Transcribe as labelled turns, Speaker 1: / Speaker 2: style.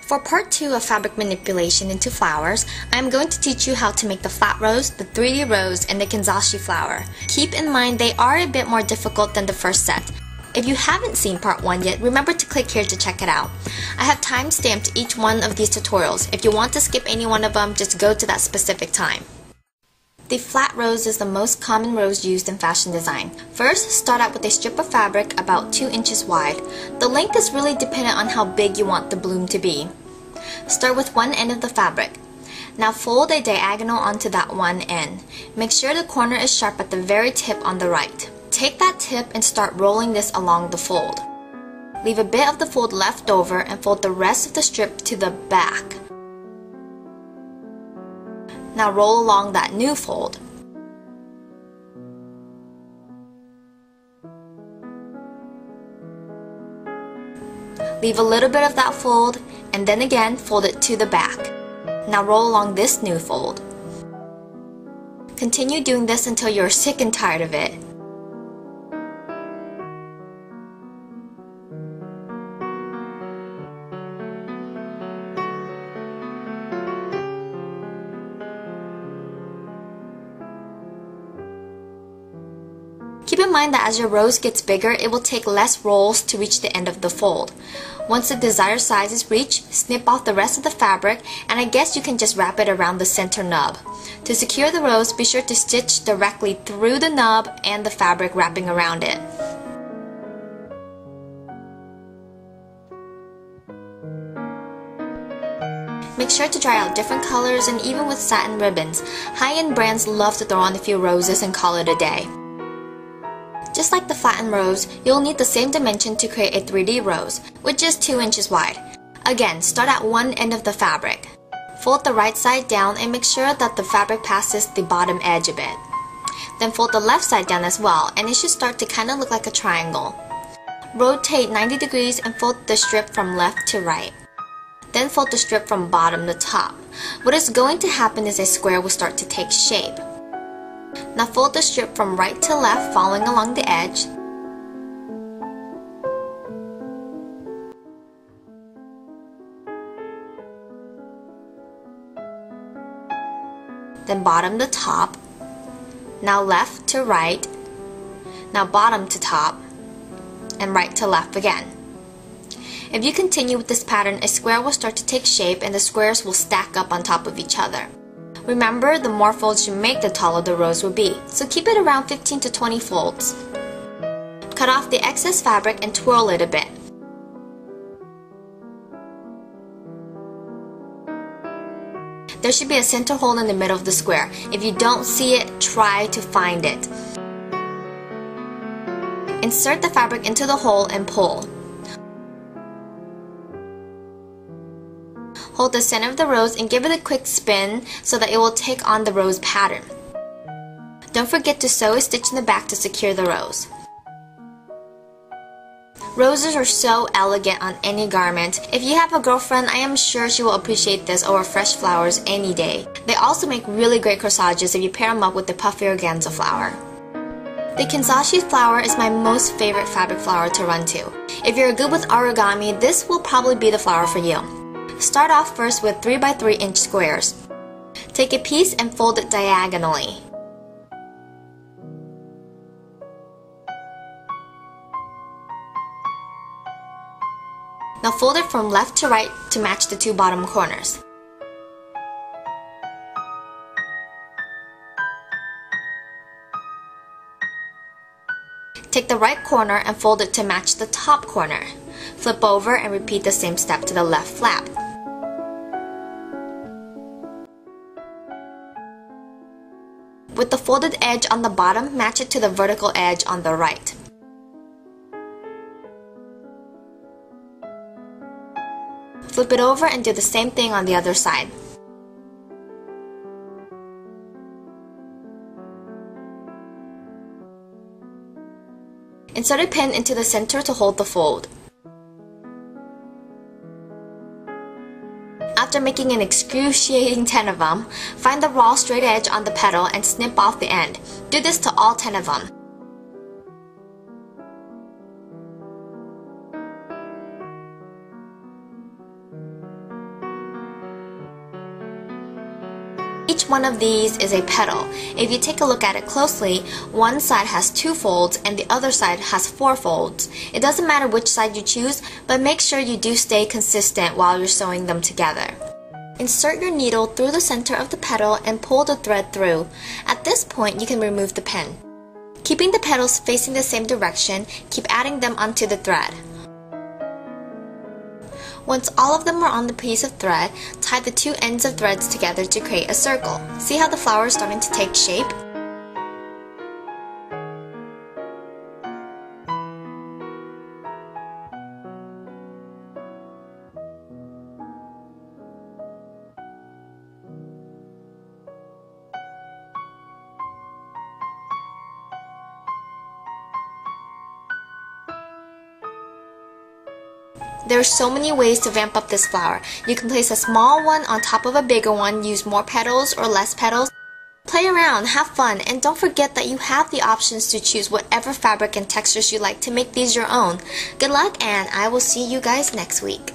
Speaker 1: For part 2 of fabric manipulation into flowers, I am going to teach you how to make the flat rose, the 3D rose, and the kanzashi flower. Keep in mind they are a bit more difficult than the first set. If you haven't seen part 1 yet, remember to click here to check it out. I have time-stamped each one of these tutorials. If you want to skip any one of them, just go to that specific time. The flat rose is the most common rose used in fashion design. First, start out with a strip of fabric about 2 inches wide. The length is really dependent on how big you want the bloom to be. Start with one end of the fabric. Now fold a diagonal onto that one end. Make sure the corner is sharp at the very tip on the right. Take that tip and start rolling this along the fold. Leave a bit of the fold left over and fold the rest of the strip to the back. Now roll along that new fold. Leave a little bit of that fold and then again fold it to the back. Now roll along this new fold. Continue doing this until you're sick and tired of it. Keep in mind that as your rose gets bigger, it will take less rolls to reach the end of the fold. Once the desired size is reached, snip off the rest of the fabric, and I guess you can just wrap it around the center nub. To secure the rose, be sure to stitch directly through the nub and the fabric wrapping around it. Make sure to try out different colors, and even with satin ribbons, high-end brands love to throw on a few roses and call it a day. Just like the flattened rose, you'll need the same dimension to create a 3D rose, which is 2 inches wide. Again, start at one end of the fabric. Fold the right side down and make sure that the fabric passes the bottom edge a bit. Then fold the left side down as well, and it should start to kind of look like a triangle. Rotate 90 degrees and fold the strip from left to right. Then fold the strip from bottom to top. What is going to happen is a square will start to take shape. Now fold the strip from right to left, following along the edge. Then bottom to top. Now left to right. Now bottom to top. And right to left again. If you continue with this pattern, a square will start to take shape and the squares will stack up on top of each other. Remember, the more folds you make, the taller the rose will be, so keep it around 15 to 20 folds. Cut off the excess fabric and twirl it a bit. There should be a center hole in the middle of the square. If you don't see it, try to find it. Insert the fabric into the hole and pull. Hold the center of the rose and give it a quick spin so that it will take on the rose pattern. Don't forget to sew a stitch in the back to secure the rose. Roses are so elegant on any garment. If you have a girlfriend, I am sure she will appreciate this over fresh flowers any day. They also make really great corsages if you pair them up with the puffy organza flower. The kanzashi flower is my most favorite fabric flower to run to. If you're good with origami, this will probably be the flower for you. Start off first with 3 by 3 inch squares. Take a piece and fold it diagonally. Now fold it from left to right to match the 2 bottom corners. Take the right corner and fold it to match the top corner. Flip over and repeat the same step to the left flap. With the folded edge on the bottom, match it to the vertical edge on the right. Flip it over and do the same thing on the other side. Insert a pin into the center to hold the fold. After making an excruciating 10 of them, find the raw straight edge on the petal and snip off the end. Do this to all 10 of them. Each one of these is a petal. If you take a look at it closely, one side has 2 folds and the other side has 4 folds. It doesn't matter which side you choose, but make sure you do stay consistent while you're sewing them together. Insert your needle through the center of the petal and pull the thread through. At this point, you can remove the pin. Keeping the petals facing the same direction, keep adding them onto the thread. Once all of them are on the piece of thread, tie the 2 ends of threads together to create a circle. See how the flower is starting to take shape? There are so many ways to vamp up this flower. You can place a small one on top of a bigger one, use more petals or less petals. Play around, have fun, and don't forget that you have the options to choose whatever fabric and textures you like to make these your own. Good luck, and I will see you guys next week.